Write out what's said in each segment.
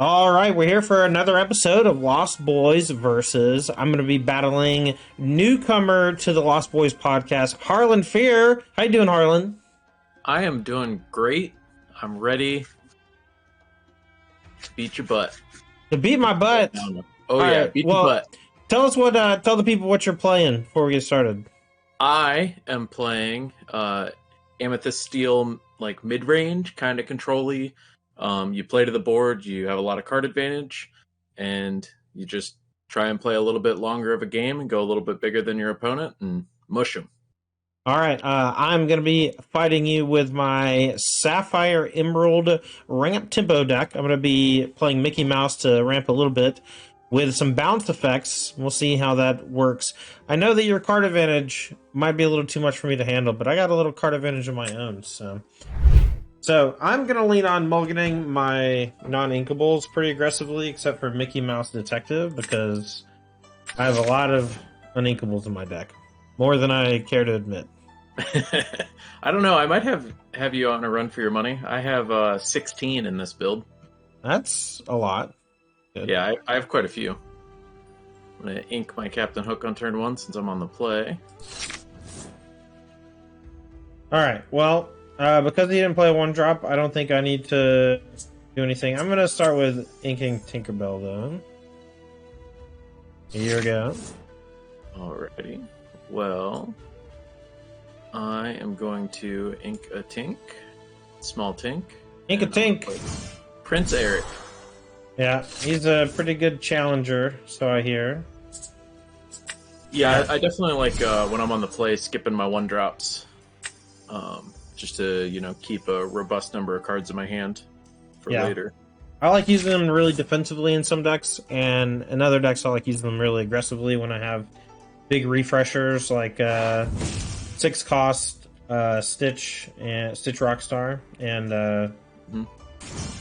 All right, we're here for another episode of Lost Boys versus. I'm going to be battling newcomer to the Lost Boys podcast, Harlan Fear. How you doing, Harlan? I am doing great. I'm ready to beat your butt. To beat my butt. Oh All yeah, right, beat your well, butt. tell us what. Tell the people what you're playing before we get started. I am playing Amethyst Steel like mid-range, kind of control-y. You play to the board, you have a lot of card advantage, and you just try and play a little bit longer of a game and go a little bit bigger than your opponent and mush them. All right, I'm going to be fighting you with my Sapphire Emerald ramp tempo deck. I'm going to be playing Mickey Mouse to ramp a little bit with some bounce effects. We'll see how that works. I know that your card advantage might be a little too much for me to handle, but I got a little card advantage of my own. So I'm going to lean on mulliganing my non-inkables pretty aggressively, except for Mickey Mouse Detective, because I have a lot of uninkables in my deck. More than I care to admit. I don't know. I might have you on a run for your money. I have 16 in this build. That's a lot. Good. Yeah, I have quite a few. I'm going to ink my Captain Hook on turn 1 since I'm on the play. Alright, well, because he didn't play one drop, I don't think I need to do anything. I'm going to start with inking Tinkerbell, though. Here we go. Alrighty. Well, I am going to ink a Tink. Small Tink. Ink a Tink! Prince Eric. Yeah, he's a pretty good challenger, so I hear. Yeah, I definitely like when I'm on the play skipping my one drops. Just to, keep a robust number of cards in my hand for later. I like using them really defensively in some decks, and in other decks I like using them really aggressively when I have big refreshers like 6 cost Stitch and Stitch Rockstar and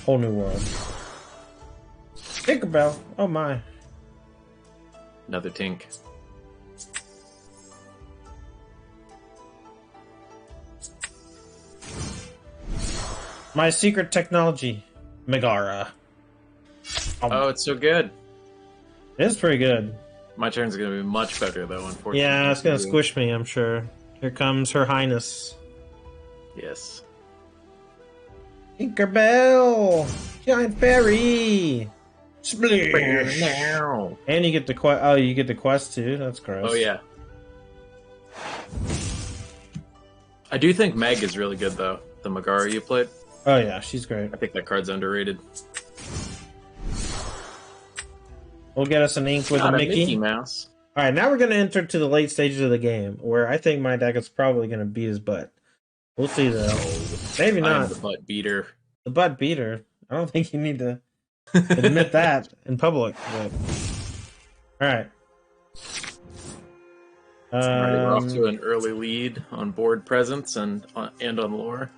Whole New World. Tinkerbell, oh my. Another Tink. My secret technology, Megara. Oh, it's so good. It's pretty good. My turn's going to be much better, though, unfortunately. Yeah, it's going to squish me, I'm sure. Here comes Her Highness. Yes. Tinkerbell! Giant fairy! Splish! And you get the quest. Oh, you get the quest too? That's gross. Oh, yeah. I do think Meg is really good, though. The Megara you played. Oh, yeah, she's great. I think that card's underrated. We'll get us an ink with a Mickey. Mouse. Alright, now we're going to enter to the late stages of the game, where I think my deck is probably going to beat his butt. We'll see, though. Maybe not. I'm the butt beater. The butt beater? I don't think you need to admit that in public. But... Alright. Alright, we're off to an early lead on board presence and on lore.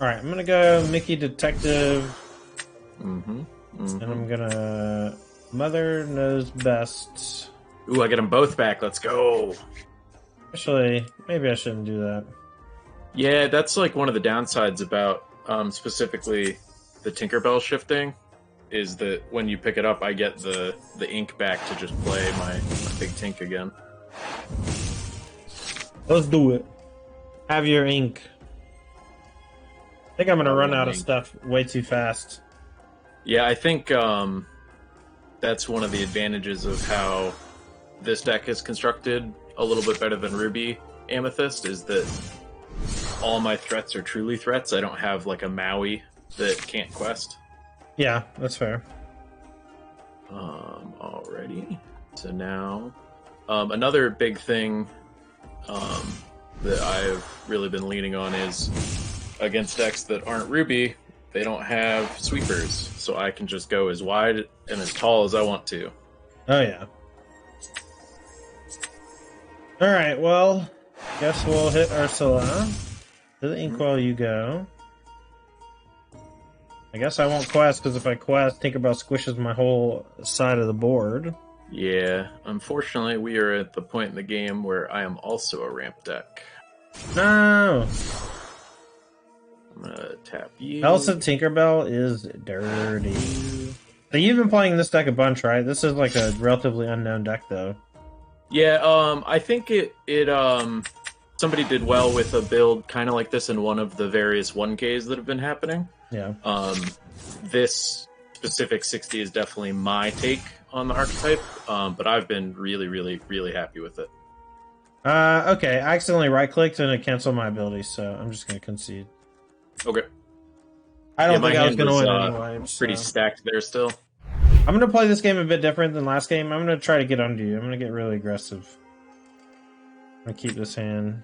Alright, I'm gonna go Mickey Detective. And I'm gonna Mother Knows Best. Ooh, I get them both back. Let's go. Actually, maybe I shouldn't do that. Yeah, that's like one of the downsides about specifically the Tinkerbell shifting is that when you pick it up, I get the ink back to just play my big Tink again. Let's do it. Have your ink. I think I'm gonna run out of stuff way too fast. Yeah, I think that's one of the advantages of how this deck is constructed a little bit better than Ruby Amethyst is that all my threats are truly threats. I don't have like a Maui that can't quest. Yeah, that's fair. Alrighty. So now, another big thing that I've really been leaning on is against decks that aren't Ruby, they don't have sweepers, so I can just go as wide and as tall as I want to. Oh, yeah. Alright, well, guess we'll hit Ursula. To the inkwell you go. I guess I won't quest, because if I quest, Tinkerbell squishes my whole side of the board. Yeah, unfortunately, we are at the point in the game where I am also a ramp deck. No! I'm Tap you. Elsa Tinkerbell is dirty. So you've been playing this deck a bunch, right? This is like a relatively unknown deck, though. Yeah, I think it somebody did well with a build kind of like this in one of the various 1Ks that have been happening. Yeah. This specific 60 is definitely my take on the archetype, but I've been really, really, really happy with it. Okay. I accidentally right-clicked and it canceled my ability, so I'm just gonna concede. Okay. I don't my think I was hand gonna win anyway. pretty So. stacked there still. I'm gonna play this game a bit different than last game. I'm gonna try to get onto you. I'm gonna get really aggressive. I'm gonna keep this hand.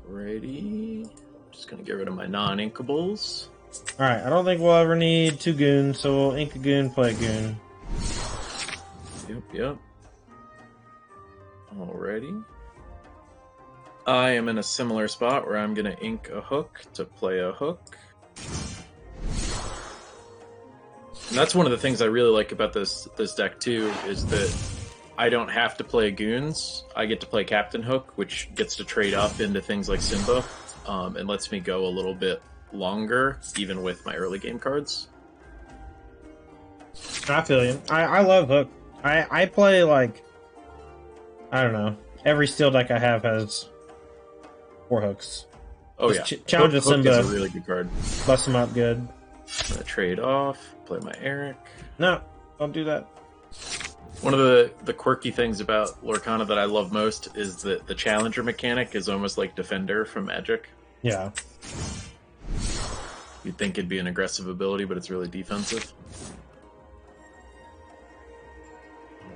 Ready. Just gonna get rid of my non-inkables. Alright, I don't think we'll ever need 2 goons, so we'll ink a goon, play a goon. Yep. Alrighty. I am in a similar spot where I'm gonna ink a hook to play a hook. And that's one of the things I really like about this deck too, is that I don't have to play goons. I get to play Captain Hook, which gets to trade up into things like Simba, and lets me go a little bit longer, even with my early game cards. I feel you. I love Hook. I play, like, I don't know. Every steel deck I have has 4 hooks. Oh Just yeah, challenge Hook Simba. is a really good card. Bust them up good. I'm gonna trade off, play my Eric. No, don't do that. One of the quirky things about Lorcana that I love most is that the challenger mechanic is almost like Defender from Magic. Yeah. You'd think it'd be an aggressive ability, but it's really defensive.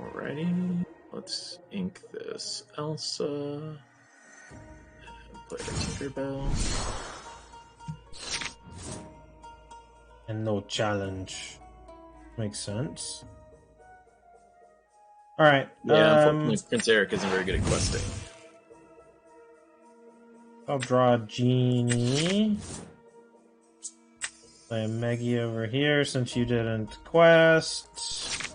Alrighty, let's ink this Elsa. And play our Tinkerbell. And no challenge. Makes sense. Alright. Yeah, unfortunately, Prince Eric isn't very good at questing. I'll draw a Genie. Play a Meggie over here since you didn't quest.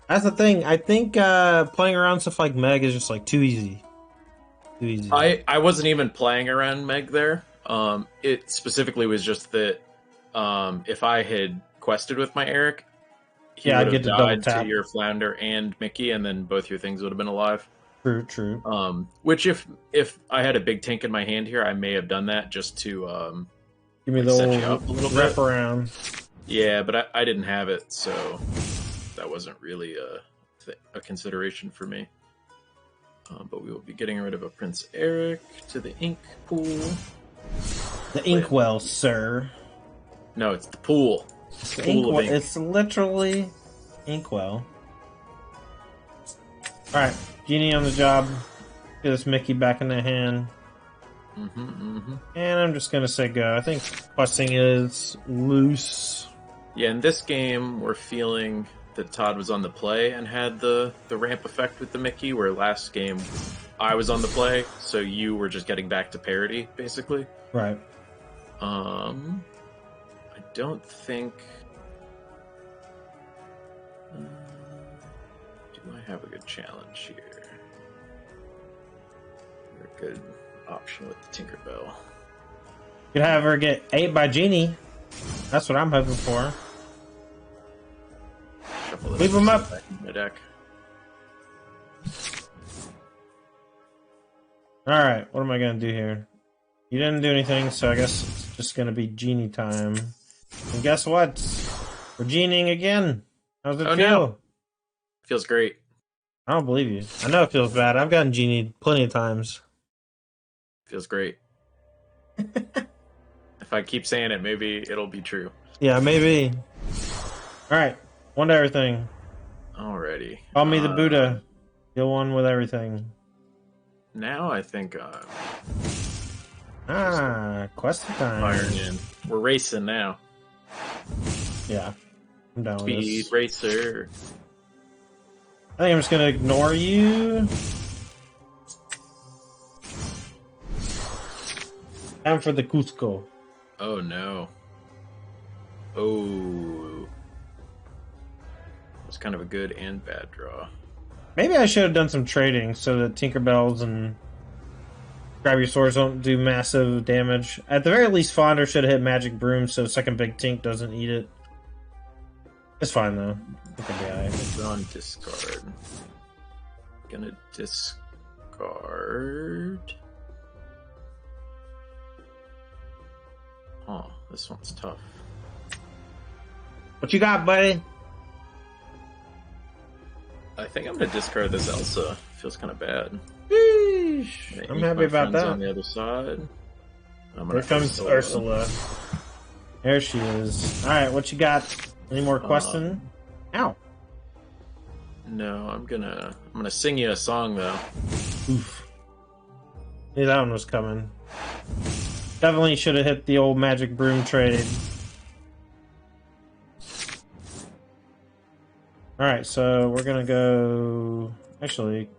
That's the thing. I think playing around stuff like Meg is just like too easy. Too easy. I wasn't even playing around Meg there. It specifically was just that if I had quested with my Eric, he would have died to your Flounder and Mickey, and then both your things would have been alive. True. Which if I had a big tank in my hand here, I may have done that just to give me the old wrap around. Yeah, but I didn't have it, so that wasn't really a consideration for me. But we will be getting rid of a Prince Eric to the ink pool. The inkwell, sir. No, it's the pool. It's the inkwell. It's literally inkwell. Alright, Genie on the job. Get this Mickey back in the hand. And I'm just gonna say go. I think questing is loose. Yeah, in this game, we're feeling that Todd was on the play and had the ramp effect with the Mickey, where last game I was on the play, so you were just getting back to parity, basically. Right. I don't think... do I have a good challenge here? Or a good option with the Tinkerbell. Could have her get 8 by Genie. That's what I'm hoping for. Leave them up. My deck. Alright, what am I going to do here? You didn't do anything, so I guess it's just going to be Genie time. And guess what? We're Genieing again. How's it feel? No. Feels great. I don't believe you. I know it feels bad. I've gotten Genied plenty of times. Feels great. If I keep saying it, maybe it'll be true. Yeah, maybe. Alright, one to everything. Alrighty. Call me the Buddha. Deal one with everything. Now I think quest time. firing in. We're racing now. Yeah, I'm down with Speed this. racer. I think I'm just gonna ignore you. Time for the Cusco. Oh no. Oh. It was kind of a good and bad draw. Maybe I should have done some trading so that Tinkerbells and Grab your swords don't do massive damage. At the very least, Fonder should have hit Magic Broom so second Big Tink doesn't eat it. It's fine though. It can be alright. On discard. Gonna discard. Oh, this one's tough. What you got, buddy? I think I'm gonna discard this Elsa. Feels kind of bad. Sheesh. I'm happy about that. On the other side. Here comes Ursula. There she is. All right, what you got? Any more questions? Ow. No, I'm gonna sing you a song though. Oof. Yeah, that one was coming. Definitely should have hit the old Magic Broom trade. Alright, so we're gonna go... Actually,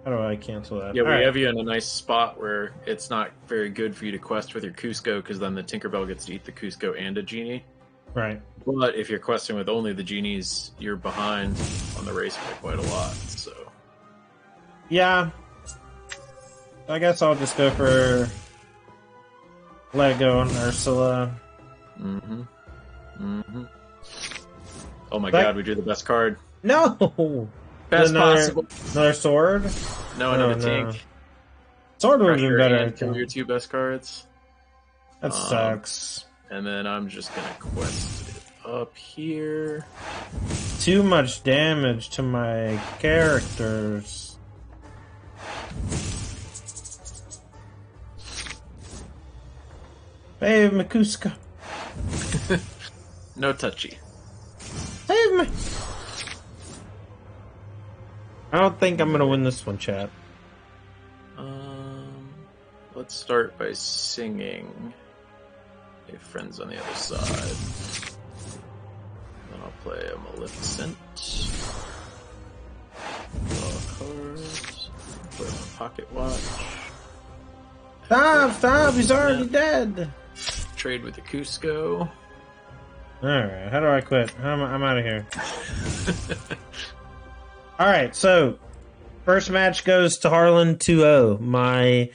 how do I cancel that? Yeah, we have you in a nice spot where it's not very good for you to quest with your Cusco, because then the Tinkerbell gets to eat the Cusco and a genie. Right. But if you're questing with only the genies, you're behind on the race by quite a lot, so... Yeah. I guess I'll just go for... Let go on Ursula. Mm-hmm. Mm-hmm. Oh my god, we drew the best card. No! Best possible. Another sword? No, another tink. Sword would have been better. Kill your two best cards. That sucks. And then I'm just gonna quest it up here. Too much damage to my characters. Save me, Cusco. No touchy. Save me. I don't think I'm gonna win this one, chat. Let's start by singing a Friends on the Other Side. Then I'll play a Maleficent. Draw a card. Put in a pocket watch. Stop! He's already dead. Trade with the Cusco. Alright, how do I quit? I'm out of here. Alright, so first match goes to Harlan 2-0. My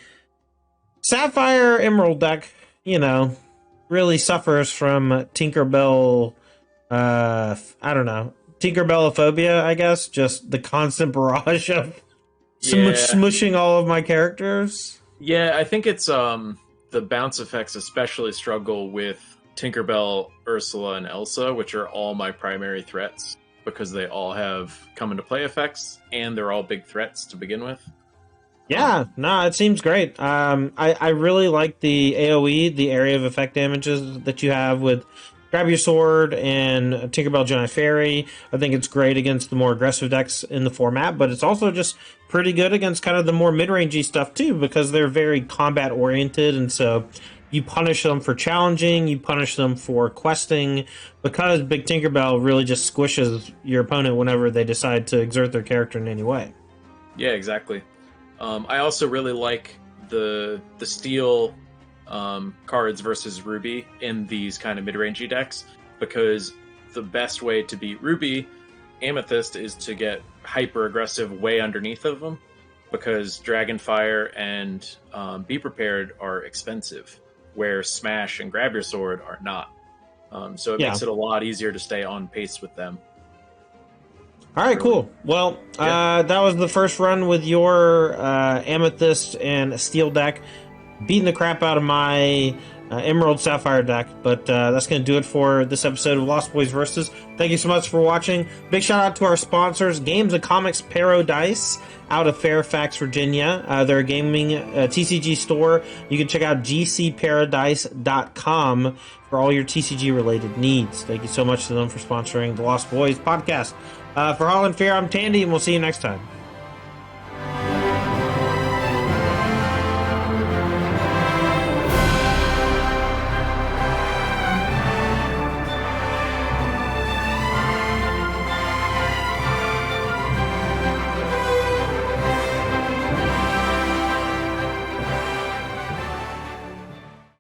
Sapphire Emerald deck, really suffers from Tinkerbell, I don't know, Tinkerbellophobia, I guess. Just the constant barrage of smushing all of my characters. Yeah, I think it's the bounce effects especially struggle with Tinkerbell, Ursula, and Elsa, which are all my primary threats because they all have come into play effects and they're all big threats to begin with. Yeah, no, it seems great. I really like the AoE, the area of effect damages that you have with Grab Your Sword and Tinkerbell Giant Fairy. I think it's great against the more aggressive decks in the format, but it's also just pretty good against kind of the more mid-rangey stuff too, because they're very combat-oriented, and so you punish them for challenging, you punish them for questing, because Big Tinkerbell really just squishes your opponent whenever they decide to exert their character in any way. Yeah, exactly. I also really like the Steel cards versus Ruby in these kind of mid-rangey decks, because the best way to beat Ruby Amethyst is to get hyper-aggressive way underneath of them, because Dragonfire and Be Prepared are expensive, where Smash and Grab Your Sword are not. So it makes it a lot easier to stay on pace with them. All right, cool. Well, that was the first run with your Amethyst and Steel deck, beating the crap out of my Emerald Sapphire deck. But that's going to do it for this episode of Lost Boys Versus. Thank you so much for watching. Big shout out to our sponsors, Games and Comics Paradise out of Fairfax, Virginia. They're a gaming TCG store. You can check out gcparadise.com for all your TCG related needs. Thank you so much to them for sponsoring the Lost Boys podcast. For Harlan Fair, I'm Tandy, and we'll see you next time.